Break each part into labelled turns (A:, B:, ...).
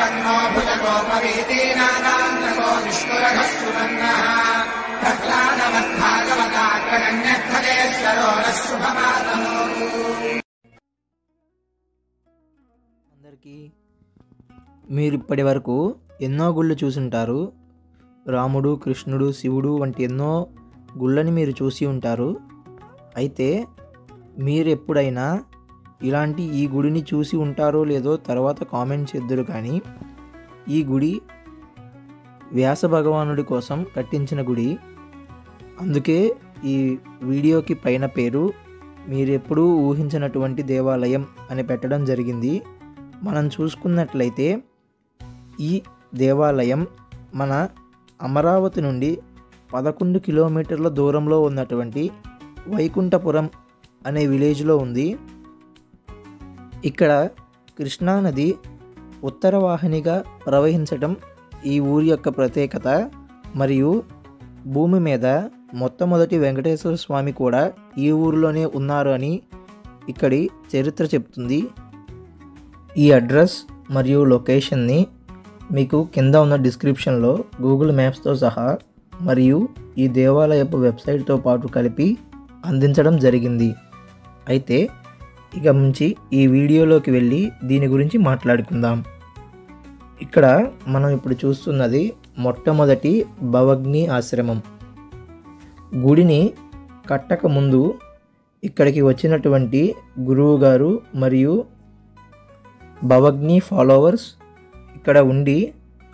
A: प्रपन्नो भुजगोपवीतीनागान्तको निष्कुरघस्तुमन्नः प्रह्लादमद्भागवताग्रगण्यर्थदेश्वरो नः शुभमातनोतु।
B: అందరికీ మీరు ఇప్పటి వరకు ఎన్నో గుళ్ళు చూసుంటారు. రాముడు, కృష్ణుడు, శివుడు వంటి ఎన్నో గుళ్ళని మీరు చూసి ఉంటారు. అయితే మీరు ఎప్పుడైనా ఇలాంటి ఈ గుడిని చూసి ఉంటారో లేదో తర్వాత కామెంట్ చేద్దురు. కానీ ఈ గుడి వ్యాస భగవానుడి కోసం కట్టించిన గుడి. అందుకే ఈ వీడియోకి పైన పేరు మీరు ఎప్పుడూ ఊహించినటువంటి దేవాలయం అని పెట్టడం జరిగింది. మనం చూసుకున్నట్లయితే ఈ దేవాలయం మన అమరావతి నుండి 11 కిలోమీటర్ల దూరంలో ఉన్నటువంటి వైకుంఠపురం అనే విలేజ్లో ఉంది. ఇక్కడ కృష్ణానది ఉత్తర వాహినిగా ప్రవహించటం ఈ ఊరి యొక్క ప్రత్యేకత. మరియు భూమి మీద మొట్టమొదటి వెంకటేశ్వర స్వామి కూడా ఈ ఊరిలోనే ఉన్నారు అని ఇక్కడి చరిత్ర చెప్తుంది. ఈ అడ్రస్ మరియు లొకేషన్ని మీకు కింద ఉన్న డిస్క్రిప్షన్లో గూగుల్ మ్యాప్స్తో సహా మరియు ఈ దేవాలయపు వెబ్సైట్తో పాటు కలిపి అందించడం జరిగింది. అయితే ఇక నుంచి ఈ వీడియోలోకి వెళ్ళి దీని గురించి మాట్లాడుకుందాం. ఇక్కడ మనం ఇప్పుడు చూస్తున్నది మొట్టమొదటి భవగ్ని ఆశ్రమం. గుడిని కట్టక ముందు ఇక్కడికి వచ్చినటువంటి గురువు గారు మరియు భవగ్ని ఫాలోవర్స్ ఇక్కడ ఉండి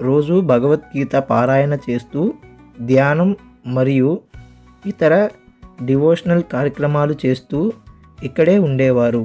B: రోజు భగవద్గీత పారాయణ చేస్తూ ధ్యానం మరియు ఇతర డివోషనల్ కార్యక్రమాలు చేస్తూ ఇక్కడే ఉండేవారు.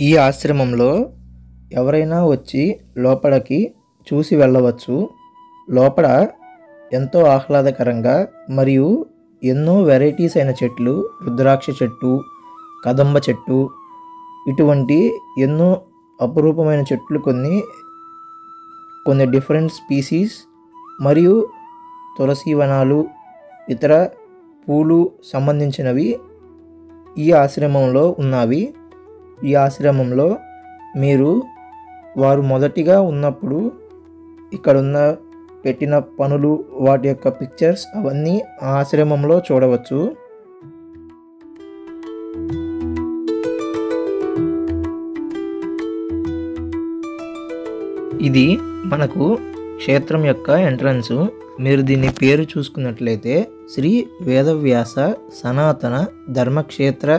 B: ఈ ఆశ్రమంలో ఎవరైనా వచ్చి లోపలికి చూసి వెళ్ళవచ్చు. లోపల ఎంతో ఆహ్లాదకరంగా మరియు ఎన్నో వెరైటీస్ అయిన చెట్లు, రుద్రాక్ష చెట్టు, కదంబ చెట్టు, ఇటువంటి ఎన్నో అపురూపమైన చెట్లు, కొన్ని డిఫరెంట్ స్పీసీస్ మరియు తులసి వనాలు, ఇతర పూలు సంబంధించినవి ఈ ఆశ్రమంలో ఉన్నవి. ఈ ఆశ్రమంలో మీరు వారు మొదటిగా ఉన్నప్పుడు ఇక్కడున్న పెట్టిన పనులు, వాటి యొక్క పిక్చర్స్ అవన్నీ ఆ ఆశ్రమంలో చూడవచ్చు. ఇది మనకు క్షేత్రం యొక్క ఎంట్రన్స్. మీరు దీని పేరు చూసుకున్నట్లయితే శ్రీ వేదవ్యాస సనాతన ధర్మక్షేత్ర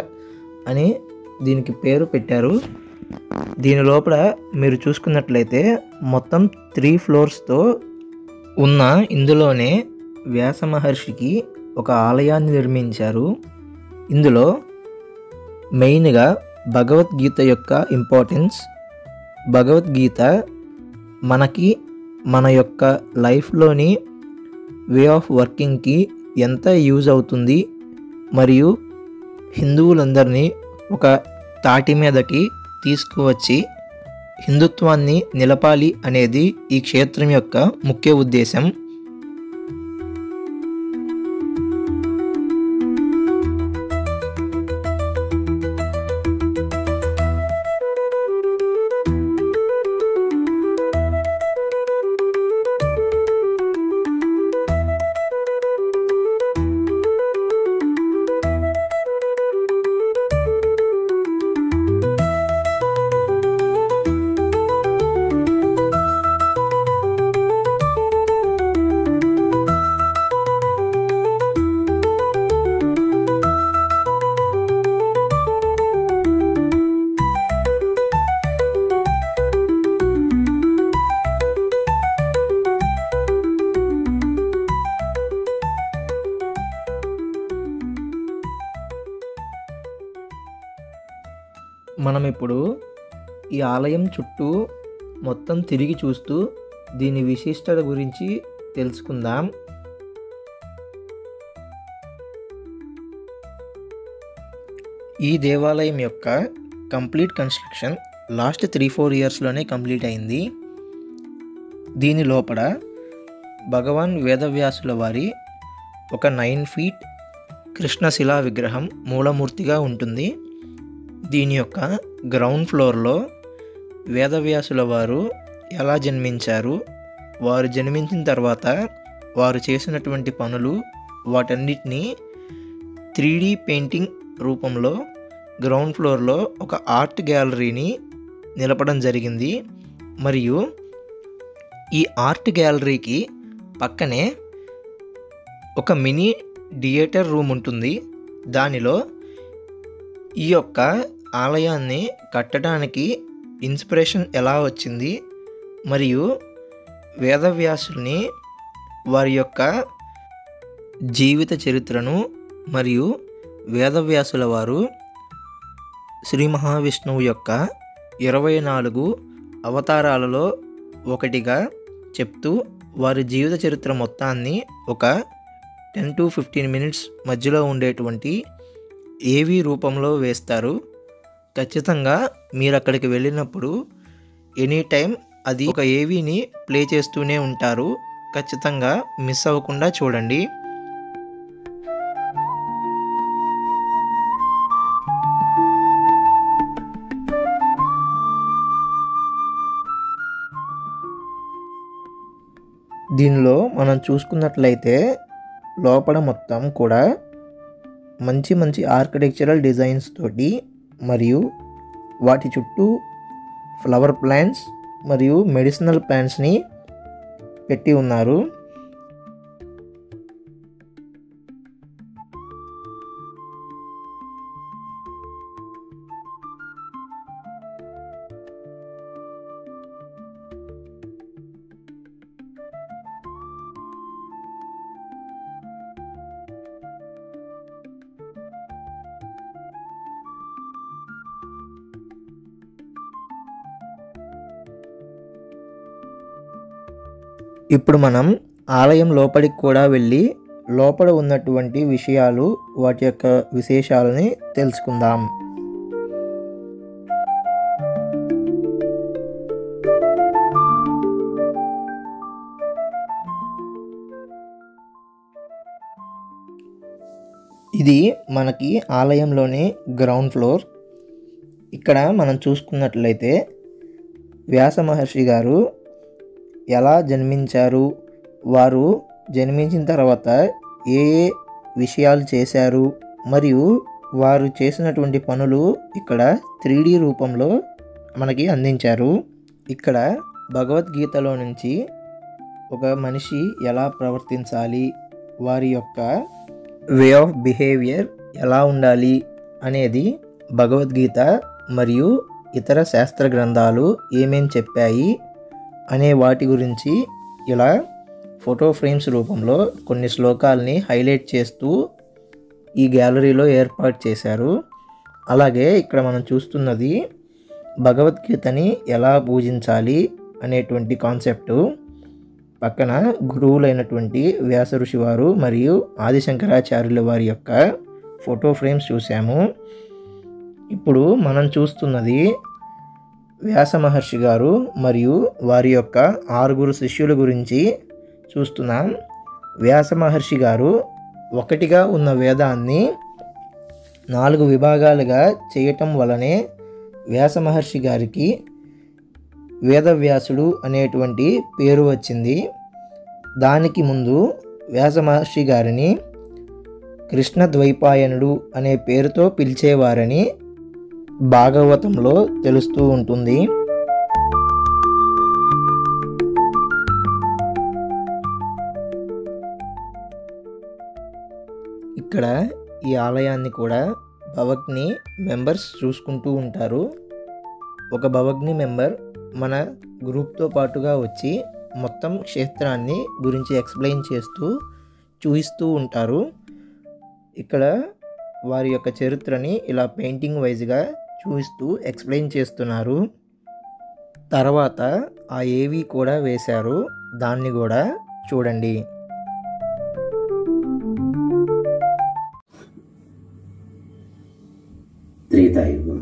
B: అని దీనికి పేరు పెట్టారు. దీని లోపల మీరు చూసుకున్నట్లయితే మొత్తం 3 ఫ్లోర్స్తో ఉన్న ఇందులోనే వ్యాస మహర్షికి ఒక ఆలయాన్ని నిర్మించారు. ఇందులో మెయిన్గా భగవద్గీత యొక్క ఇంపార్టెన్స్, భగవద్గీత మనకి మన యొక్క లైఫ్లోని వే ఆఫ్ వర్కింగ్కి ఎంత యూజ్ అవుతుంది మరియు హిందువులందరినీ ఒక తాటి మీదకి తీసుకువచ్చి హిందుత్వాన్ని నిలపాలి అనేది ఈ క్షేత్రం యొక్క ముఖ్య ఉద్దేశం. మనం ఇప్పుడు ఈ ఆలయం చుట్టూ మొత్తం తిరిగి చూస్తూ దీని విశిష్టత గురించి తెలుసుకుందాం. ఈ దేవాలయం యొక్క కంప్లీట్ కన్స్ట్రక్షన్ లాస్ట్ 3-4 ఇయర్స్లోనే కంప్లీట్ అయింది. దీని లోపల భగవాన్ వేదవ్యాసుల వారి ఒక 9 ఫీట్ కృష్ణశిలా విగ్రహం మూలమూర్తిగా ఉంటుంది. దీని యొక్క గ్రౌండ్ ఫ్లోర్లో వేదవ్యాసుల వారు ఎలా జన్మించారు, వారు జన్మించిన తర్వాత వారు చేసినటువంటి పనులు, వాటన్నిటినీ 3D పెయింటింగ్ రూపంలో గ్రౌండ్ ఫ్లోర్లో ఒక ఆర్ట్ గ్యాలరీని నిలపడం జరిగింది. మరియు ఈ ఆర్ట్ గ్యాలరీకి పక్కనే ఒక మినీ థియేటర్ రూమ్ ఉంటుంది. దానిలో ఈ యొక్క ఆలయాన్ని కట్టడానికి ఇన్స్పిరేషన్ ఎలా వచ్చింది మరియు వేదవ్యాసుని వారి యొక్క జీవిత చరిత్రను మరియు వేదవ్యాసుల వారు శ్రీ మహావిష్ణువు యొక్క 24 అవతారాలలో ఒకటిగా చెప్తూ వారి జీవిత చరిత్ర మొత్తాన్ని ఒక 10 to 15 మినిట్స్ మధ్యలో ఉండేటువంటి ఏవీ రూపంలో వేస్తారు. ఖచ్చితంగా మీరు అక్కడికి వెళ్ళినప్పుడు ఎనీ టైం అది ఒక ఏవీని ప్లే చేస్తూనే ఉంటారు. ఖచ్చితంగా మిస్ అవ్వకుండా చూడండి. దీనిలో మనం చూసుకున్నట్లయితే లోపల మొత్తం కూడా మంచి మంచి ఆర్కిటెక్చరల్ డిజైన్స్ తోటి మరియు వాటి చుట్టూ ఫ్లవర్ ప్లాంట్స్ మరియు మెడిసినల్ ప్లాంట్స్ని పెట్టి ఉన్నారు. ఇప్పుడు మనం ఆలయం లోపలికి కూడా వెళ్ళి లోపల ఉన్నటువంటి విషయాలు, వాటి యొక్క విశేషాలని తెలుసుకుందాం. ఇది మనకి ఆలయంలోని గ్రౌండ్ ఫ్లోర్. ఇక్కడ మనం చూసుకున్నట్లయితే వ్యాస మహర్షి గారు ఎలా జన్మించారు, వారు జన్మించిన తర్వాత ఏ ఏ విషయాలు చేశారు మరియు వారు చేసినటువంటి పనులు ఇక్కడ 3D రూపంలో మనకి అందించారు. ఇక్కడ భగవద్గీతలో నుంచి ఒక మనిషి ఎలా ప్రవర్తించాలి, వారి యొక్క వే ఆఫ్ బిహేవియర్ ఎలా ఉండాలి అనేది భగవద్గీత మరియు ఇతర శాస్త్ర గ్రంథాలు ఏమేం చెప్పాయి అనే వాటి గురించి ఇలా ఫోటో ఫ్రేమ్స్ రూపంలో కొన్ని శ్లోకాలని హైలైట్ చేస్తూ ఈ గ్యాలరీలో ఏర్పాటు చేశారు. అలాగే ఇక్కడ మనం చూస్తున్నది భగవద్గీతని ఎలా పూజించాలి అనేటువంటి కాన్సెప్టు. పక్కన గురువులైనటువంటి వ్యాస ఋషి వారు మరియు ఆదిశంకరాచార్యుల వారి యొక్క ఫోటో ఫ్రేమ్స్ చూసాము. ఇప్పుడు మనం చూస్తున్నది వ్యాస మహర్షి గారు మరియు వారి యొక్క 6 శిష్యుల గురించి చూస్తున్నాం. వ్యాస మహర్షి గారు ఒకటిగా ఉన్న వేదాన్ని 4 విభాగాలుగా చేయటం వలనే వ్యాస మహర్షి గారికి వేదవ్యాసుడు అనేటువంటి పేరు వచ్చింది. దానికి ముందు వ్యాస మహర్షి గారిని కృష్ణద్వైపాయనుడు అనే పేరుతో పిలిచేవారని భాగవతంలో తెలుస్తూ ఉంటుంది. ఇక్కడ ఈ ఆలయాన్ని కూడా భవగ్ని మెంబర్స్ చూసుకుంటూ ఉంటారు. ఒక భవగ్ని మెంబర్ మన గ్రూప్తో పాటుగా వచ్చి మొత్తం క్షేత్రాన్ని గురించి ఎక్స్ప్లెయిన్ చేస్తూ చూపిస్తూ ఉంటారు. ఇక్కడ వారి యొక్క చరిత్రని ఇలా పెయింటింగ్ వైజ్గా చూస్తూ ఎక్స్ప్లెయిన్ చేస్తున్నారు. తర్వాత ఆ ఏవి కూడా వేశారు, దాన్ని కూడా చూడండి.
C: త్రేతాయుగం.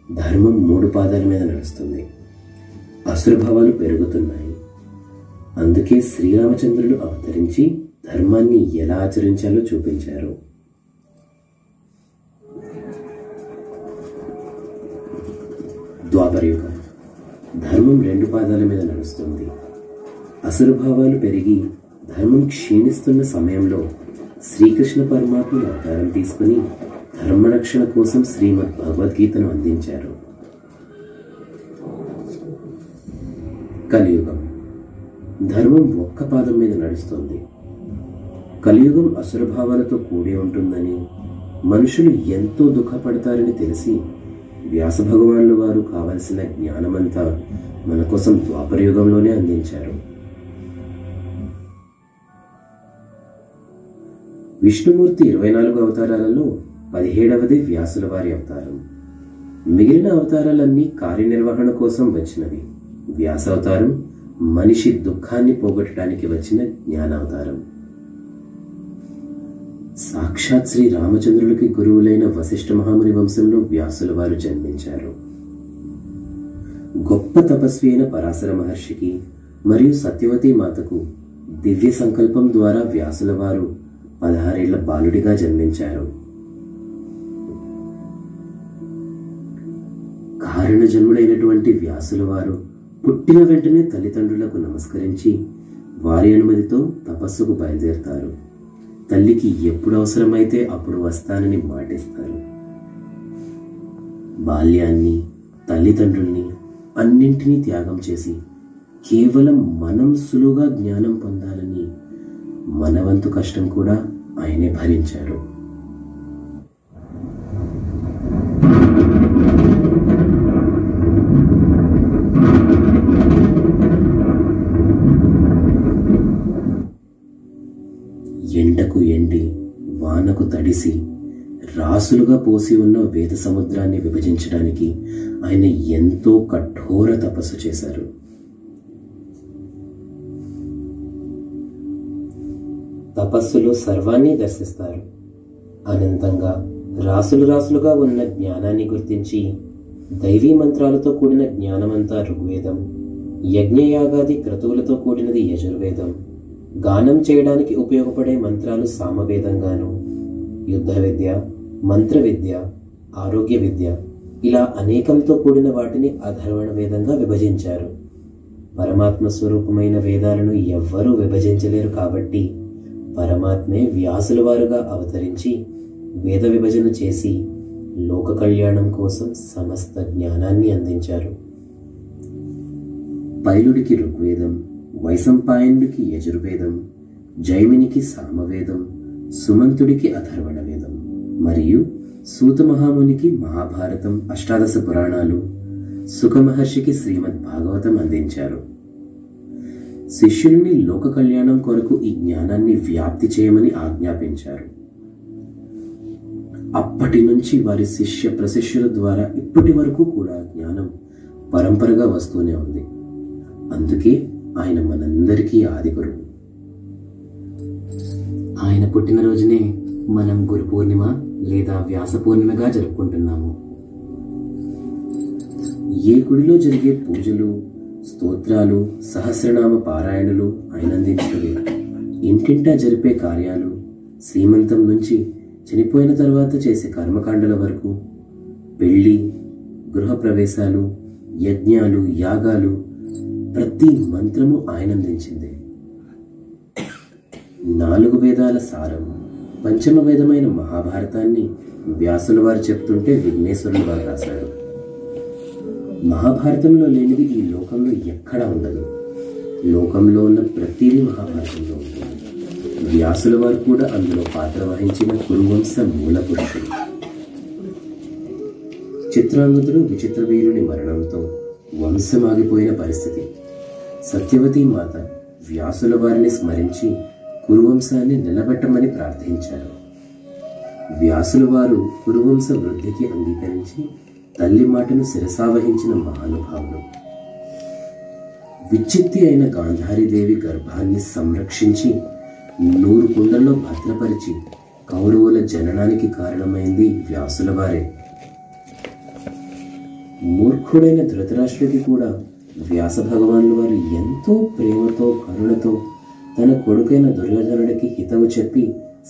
C: ధర్మం 3 పాదాల మీద నడుస్తుంది. అసురభావాలు పెరుగుతున్నాయి. అందుకే శ్రీరామచంద్రులు అవతరించి ధర్మాన్ని ఎలా ఆచరించాలో చూపించారు. ద్వాపరయుగం. ధర్మం 2 పాదాల మీద నడుస్తుంది. అసురభావాలు పెరిగి ధర్మం క్షీణిస్తున్న సమయంలో శ్రీకృష్ణ పరమాత్మ అవతారం తీసుకుని ధర్మరక్షణ కోసం శ్రీమద్ భగవద్గీతను అందించారు. కలియుగం. ధర్మం 1 పాదం మీద నడుస్తుంది. కలియుగం అసురభావాలతో కూడి ఉంటుందని, మనుషులు ఎంతో దుఃఖపడతారని తెలిసి వ్యాస భగవానులు వారు కావలసిన జ్ఞానమంతా మన కోసం ద్వాపరయుగంలోనే అందించారు. విష్ణుమూర్తి 24 అవతారాలలో 17వది వ్యాసుల వారి అవతారం. మిగిలిన అవతారాలన్నీ కార్యనిర్వహణ కోసం వచ్చినవి. వ్యాసావతారం మనిషి దుఃఖాన్ని పోగొట్టడానికి వచ్చిన జ్ఞానావతారం. సాక్షాత్ శ్రీ రామచంద్రులకి గురువులైన వశిష్ఠ మహాముని వంశంలో వ్యాసుల వారు జన్మించారు. గొప్ప తపస్వి అయిన పరాశర మహర్షికి మరియు సత్యవతి మాతకు దివ్య సంకల్పం ద్వారా వ్యాసుల వారు 16 ఏళ్ల బాలుడిగా జన్మించారు. కారణ జన్ముడైనటువంటి వ్యాసుల వారు పుట్టిన వెంటనే తల్లిదండ్రులకు నమస్కరించి వారి అనుమతితో తపస్సుకు బయలుదేరతారు. తల్లికి ఎప్పుడు అవసరమైతే అప్పుడు వస్తానని మాటిస్తారు. బాల్యాన్ని, తల్లిదండ్రుల్ని అన్నింటినీ త్యాగం చేసి కేవలం మనం సులువుగా జ్ఞానం పొందాలని మనవంతు కష్టం కూడా ఆయనే భరించారు. ఎండకు ఎండి, వానకు తడిసి, రాసులుగా పోసి ఉన్న వేద సముద్రాన్ని విభజించడానికి ఆయన ఎంతో కఠోర తపస్సు చేశారు. తపస్సులో సర్వాన్ని దర్శిస్తారు. అనంతంగా రాసులు రాసులుగా ఉన్న జ్ఞానాన్ని గుర్తించి దైవీ మంత్రాలతో కూడిన జ్ఞానమంతా ఋగ్వేదం, యజ్ఞయాగాది క్రతువులతో కూడినది యజుర్వేదం, గానం చేయడానికి ఉపయోగపడే మంత్రాలు సామవేదంగాను, యుద్ధ విద్య, మంత్ర విద్య, ఆరోగ్య విద్య ఇలా అనేకంతో కూడిన వాటిని అధర్వణ వేదంగా విభజించారు. పరమాత్మ స్వరూపమైన వేదాలను ఎవ్వరూ విభజించలేరు కాబట్టి పరమాత్మే వ్యాసుల వారుగా అవతరించి వేద విభజన చేసి లోక కళ్యాణం కోసం సమస్త జ్ఞానాన్ని అందించారు. పైలుడికి ఋగ్వేదం, వైశంపాయనుడికి యజుర్వేదం, జైమినికి సామవేదం, సుమంతుడికి అథర్వణ వేదం మరియు సూత మహామునికి మహాభారతం, అష్టాదశ పురాణాలు, సుఖ మహర్షికి శ్రీమద్ భాగవతం అందించారు. శిష్యుల్ని లోక కళ్యాణం కొరకు ఈ జ్ఞానాన్ని వ్యాప్తి చేయమని ఆజ్ఞాపించారు. అప్పటి నుంచి వారి శిష్య ప్రశిష్యుల ద్వారా ఇప్పటి వరకు కూడా జ్ఞానం పరంపరగా వస్తూనే ఉంది. అందుకే ఆయన మనందరికీ ఆది గురువు. ఆయన పుట్టినరోజునే మనం గురు పూర్ణిమ లేదా వ్యాస పూర్ణిమగా జరుపుకుంటున్నాము. ఏ గుడిలో జరిగే పూజలు, స్తోత్రాలు, సహస్రనామ పారాయణలు ఆయన అందించినవి. ఇంటింటా జరిపే కార్యాలు, శ్రీమంతం నుంచి చనిపోయిన తర్వాత చేసే కర్మకాండల వరకు, పెళ్లి, గృహప్రవేశాలు, యజ్ఞాలు, యాగాలు, ప్రతి మంత్రము ఆయన అందించింది. 4 వేదాల సారం, పంచమ వేదమైన మహాభారతాన్ని వ్యాసుల వారు చెప్తుంటే విఘ్నేశ్వరులు వారు రాశారు. మహాభారతంలో లేనిది ఈ లోకంలో ఎక్కడా ఉండదు. లోకంలో ఉన్న ప్రతిదీ మహాభారతంలో ఉంటుంది. వ్యాసుల వారు కూడా అందులో పాత్ర వహించిన కురువంశ మూల పురుషుడు. చిత్రాంగదుడు విచిత్రవీరుని మరణంతో వంశమాగిపోయిన పరిస్థితి. సత్యవతి మాత వ్యాసుల వారిని స్మరించి కురువంశాన్ని నిలబెట్టమని ప్రార్థించారు. వ్యాసుల వారు కురువంశ వృద్ధికి అంగీకరించి తల్లి మాటను శిరసావహించిన మహానుభావుడు. విచ్చిత్తి అయిన గాంధారీదేవి గర్భాన్ని సంరక్షించి 100 కుండల్లో భద్రపరిచి కౌరవుల జననానికి కారణమైంది వ్యాసుల వారే. మూర్ఖుడైన ధృతరాష్ట్రుడికి కూడా వ్యాస భగవానుల వారు ఎంతో ప్రేమతో కరుణతో తన కొడుకైన దుర్యోధనుడికి హితవు చెప్పి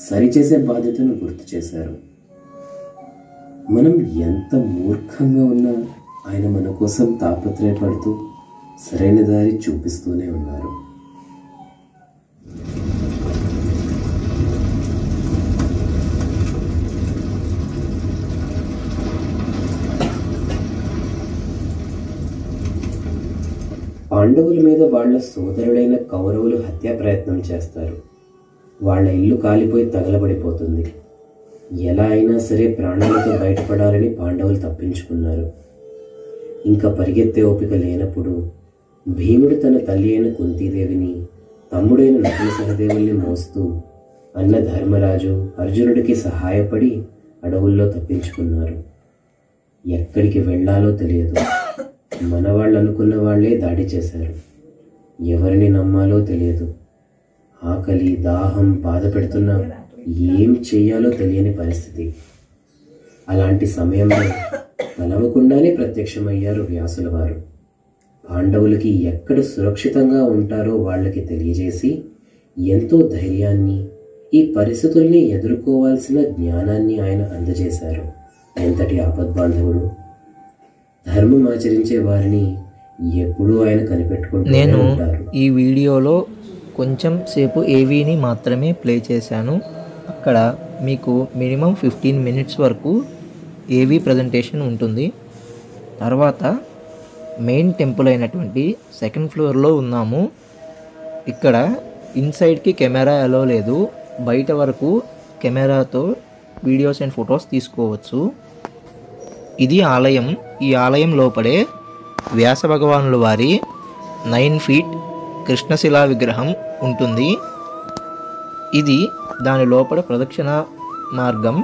C: సరిచేసే బాధ్యతను గుర్తు చేశారు. మనం ఎంత మూర్ఖంగా ఉన్నా ఆయన మన కోసం తాపత్రయపడుతూ సరైన దారి చూపిస్తూనే ఉన్నారు. పాండవుల మీద వాళ్ల సోదరుడైన కౌరవులు హత్యా ప్రయత్నం చేస్తారు. వాళ్ల ఇల్లు కాలిపోయి తగలబడిపోతుంది. ఎలా అయినా సరే ప్రాణాలతో బయటపడాలని పాండవులు తప్పించుకున్నారు. ఇంకా పరిగెత్తే ఓపిక లేనప్పుడు భీముడు తన తల్లి అయిన కుంతీదేవిని, తమ్ముడైన నకుల సహదేవుల్ని మోస్తూ అన్న ధర్మరాజు అర్జునుడికి సహాయపడి అడవుల్లో తప్పించుకున్నారు. ఎక్కడికి వెళ్లాలో తెలియదు. మనవాళ్ళు అనుకున్న వాళ్లే దాడి చేశారు. ఎవరిని నమ్మాలో తెలియదు. ఆకలి, దాహం బాధ పెడుతున్నా ఏం చెయ్యాలో తెలియని పరిస్థితి. అలాంటి సమయంలో కలవకుండానే ప్రత్యక్షమయ్యారు వ్యాసుల వారు. పాండవులకి ఎక్కడ సురక్షితంగా ఉంటారో వాళ్ళకి తెలియజేసి ఎంతో ధైర్యాన్ని, ఈ పరిస్థితుల్ని ఎదుర్కోవాల్సిన జ్ఞానాన్ని ఆయన అందజేశారు. ఎంతటి ఆపద్బాంధవుడు! ధర్మం ఆచరించే వారిని ఎప్పుడూ ఆయన కనిపెట్టుకుంటూ
B: నేను
C: ఉంటారు.
B: ఈ వీడియోలో కొంచెం సేపు ఏవీని మాత్రమే ప్లే చేశాను. అక్కడ మీకు మినిమం 15 మినిట్స్ వరకు ఏవీ ప్రజెంటేషన్ ఉంటుంది. తర్వాత మెయిన్ టెంపుల్ అయినటువంటి 2nd ఫ్లోర్లో ఉన్నాము. ఇక్కడ ఇన్సైడ్కి కెమెరా అలో లేదు. బయట వరకు కెమెరాతో వీడియోస్ అండ్ ఫొటోస్ తీసుకోవచ్చు. ఇది ఆలయం. ఈ ఆలయం లోపలే వ్యాస భగవానుల వారి 9 ఫీట్ కృష్ణశిలా విగ్రహం ఉంటుంది. ఇది దాని లోపల ప్రదక్షిణ మార్గం.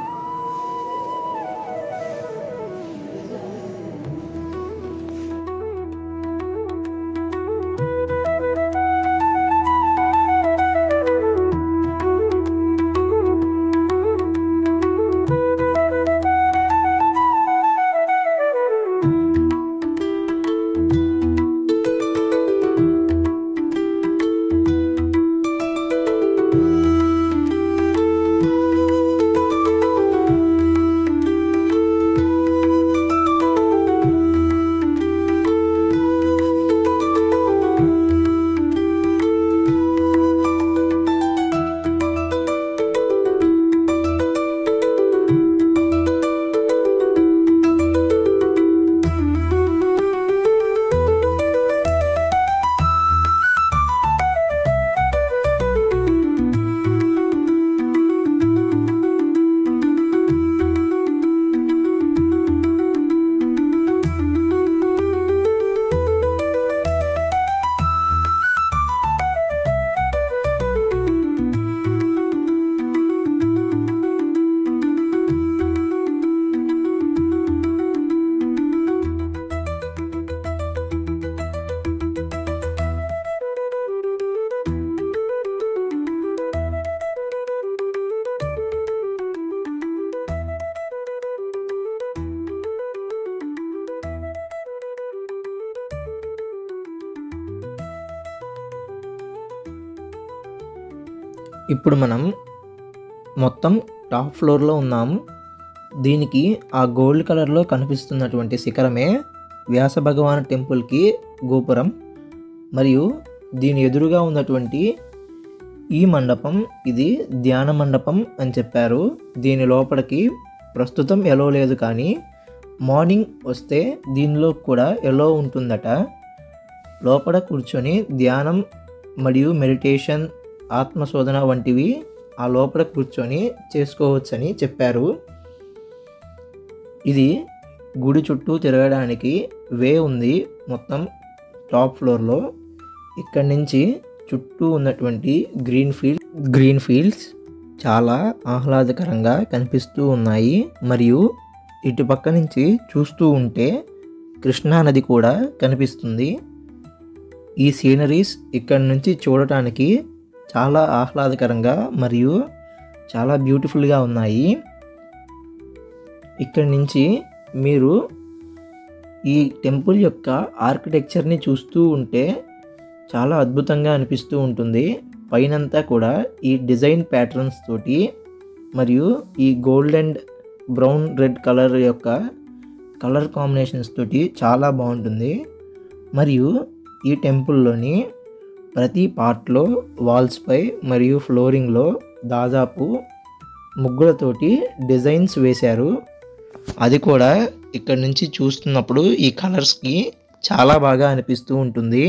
B: ఇప్పుడు మనం మొత్తం టాప్ ఫ్లోర్లో ఉన్నాము. దీనికి ఆ గోల్డ్ కలర్లో కనిపిస్తున్నటువంటి శిఖరమే వ్యాస భగవాన్ టెంపుల్కి గోపురం. మరియు దీని ఎదురుగా ఉన్నటువంటి ఈ మండపం ఇది ధ్యాన మండపం అని చెప్పారు. దీని లోపలికి ప్రస్తుతం ఎలో లేదు, కానీ మార్నింగ్ వస్తే దీనిలో కూడా ఎలో ఉంటుందట. లోపల కూర్చొని ధ్యానం మరియు మెడిటేషన్, ఆత్మశోధన వంటివి ఆ లోపల కూర్చొని చేసుకోవచ్చని చెప్పారు. ఇది గుడి చుట్టూ తిరగడానికి వే ఉంది మొత్తం టాప్ ఫ్లోర్లో. ఇక్కడి నుంచి చుట్టూ ఉన్నటువంటి గ్రీన్ ఫీల్డ్స్ చాలా ఆహ్లాదకరంగా కనిపిస్తూ ఉన్నాయి. మరియు ఇటు పక్క నుంచి చూస్తూ ఉంటే కృష్ణా నది కూడా కనిపిస్తుంది. ఈ సీనరీస్ ఇక్కడి నుంచి చూడటానికి చాలా ఆహ్లాదకరంగా మరియు చాలా బ్యూటిఫుల్గా ఉన్నాయి. ఇక్కడి నుంచి మీరు ఈ టెంపుల్ యొక్క ఆర్కిటెక్చర్ని చూస్తూ ఉంటే చాలా అద్భుతంగా అనిపిస్తూ ఉంటుంది. పైనంతా కూడా ఈ డిజైన్ ప్యాటర్న్స్ తోటి మరియు ఈ gold and brown red colour యొక్క కలర్ కాంబినేషన్స్ తోటి చాలా బాగుంటుంది. మరియు ఈ టెంపుల్లోని ప్రతి పార్ట్లో వాల్స్పై మరియు ఫ్లోరింగ్లో దాదాపు ముగ్గులతోటి డిజైన్స్ వేశారు. అది కూడా ఇక్కడ నుంచి చూస్తున్నప్పుడు ఈ కలర్స్కి చాలా బాగా అనిపిస్తూ ఉంటుంది.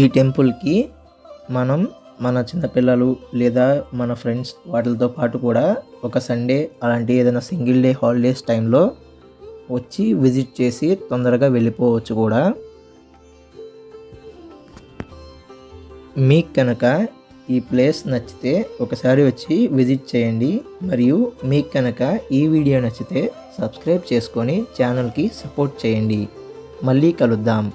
B: ఈ టెంపుల్కి మనం మన చిన్నపిల్లలు లేదా మన ఫ్రెండ్స్ వాటితో పాటు కూడా ఒక సండే అలాంటి ఏదైనా సింగిల్ డే హాలిడేస్ టైంలో వచ్చి విజిట్ చేసి తొందరగా వెళ్ళిపోవచ్చు కూడా. మీకు కనుక ఈ ప్లేస్ నచ్చితే ఒకసారి వచ్చి విజిట్ చేయండి. మరియు మీకు కనుక ఈ వీడియో నచ్చితే సబ్స్క్రైబ్ చేసుకొని ఛానల్కి సపోర్ట్ చేయండి. మళ్ళీ కలుద్దాం.